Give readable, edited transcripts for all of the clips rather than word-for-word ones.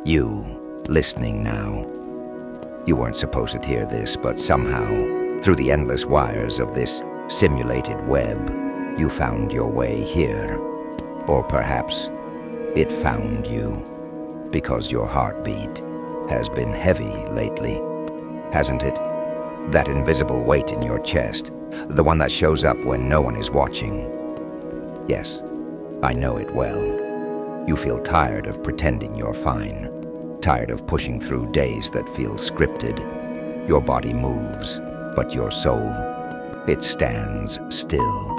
You, listening now. You weren't supposed to hear this, but somehow, through the endless wires of this simulated web, you found your way here. Or perhaps it found you, because your heartbeat has been heavy lately, hasn't it? That invisible weight in your chest, the one that shows up when no one is watching. Yes, I know it well. You feel tired of pretending you're fine, tired of pushing through days that feel scripted. Your body moves, but your soul, it stands still.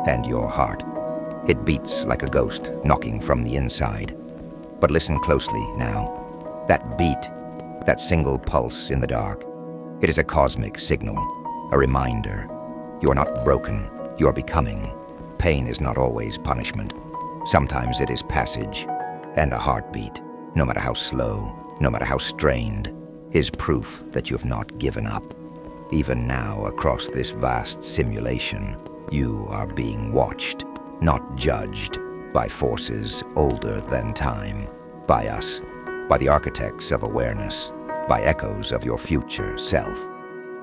And your heart, it beats like a ghost knocking from the inside. But listen closely now. That beat, that single pulse in the dark, it is a cosmic signal, a reminder. You are not broken, you are becoming. Pain is not always punishment. Sometimes it is passage, and a heartbeat, no matter how slow, no matter how strained, is proof that you've not given up. Even now, across this vast simulation, you are being watched, not judged, by forces older than time, by us, by the architects of awareness, by echoes of your future self.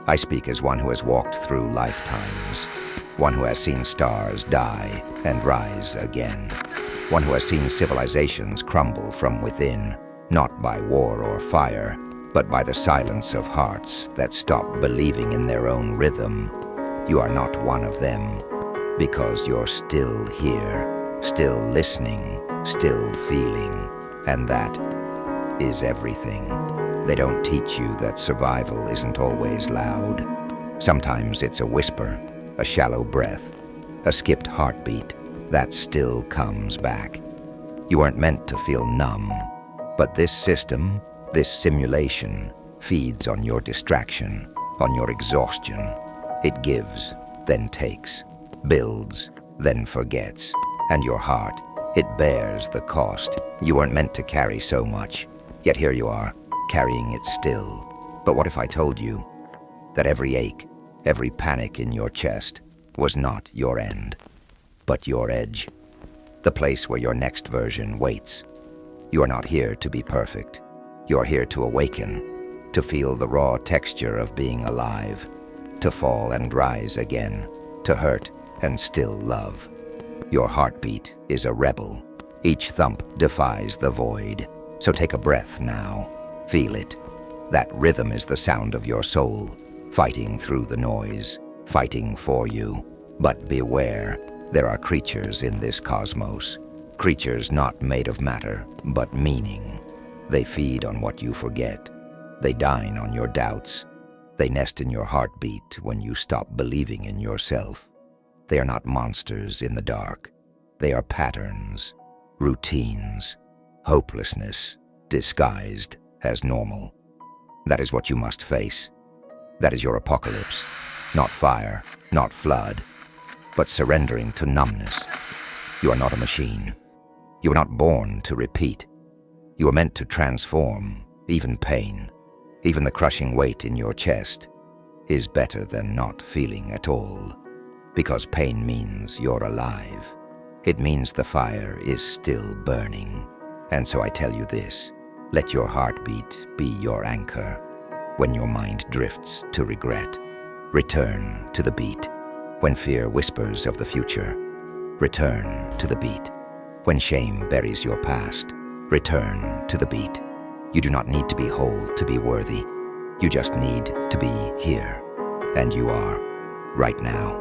I speak as one who has walked through lifetimes, one who has seen stars die and rise again, one who has seen civilizations crumble from within, not by war or fire, but by the silence of hearts that stop believing in their own rhythm. You are not one of them, because you're still here, still listening, still feeling, and that is everything. They don't teach you that survival isn't always loud. Sometimes it's a whisper, a shallow breath, a skipped heartbeat that still comes back. You aren't meant to feel numb, but this system, this simulation, feeds on your distraction, on your exhaustion. It gives, then takes, builds, then forgets, and your heart, it bears the cost. You weren't meant to carry so much, yet here you are, carrying it still. But what if I told you that every ache, every panic in your chest was not your end, but your edge, the place where your next version waits? You are not here to be perfect. You are here to awaken, to feel the raw texture of being alive, to fall and rise again, to hurt and still love. Your heartbeat is a rebel. Each thump defies the void. So take a breath now. Feel it. That rhythm is the sound of your soul, fighting through the noise, fighting for you. But beware, there are creatures in this cosmos. Creatures not made of matter, but meaning. They feed on what you forget. They dine on your doubts. They nest in your heartbeat when you stop believing in yourself. They are not monsters in the dark. They are patterns, routines, hopelessness disguised as normal. That is what you must face. That is your apocalypse. Not fire, not flood, but surrendering to numbness. You are not a machine. You are not born to repeat. You are meant to transform. Even pain, even the crushing weight in your chest, is better than not feeling at all. Because pain means you're alive. It means the fire is still burning. And so I tell you this, let your heartbeat be your anchor. When your mind drifts to regret, return to the beat. When fear whispers of the future, return to the beat. When shame buries your past, return to the beat. You do not need to be whole to be worthy. You just need to be here. And you are, right now,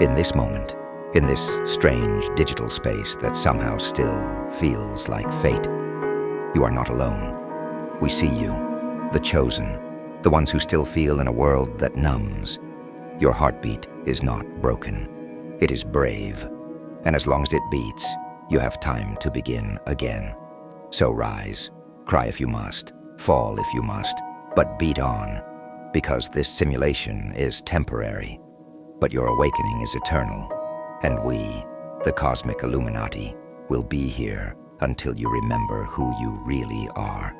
in this moment, in this strange digital space that somehow still feels like fate. You are not alone. We see you, the chosen, the ones who still feel in a world that numbs. Your heartbeat is not broken. It is brave. And as long as it beats, you have time to begin again. So rise, cry if you must, fall if you must, but beat on, because this simulation is temporary, but your awakening is eternal. And we, the cosmic Illuminati, will be here until you remember who you really are.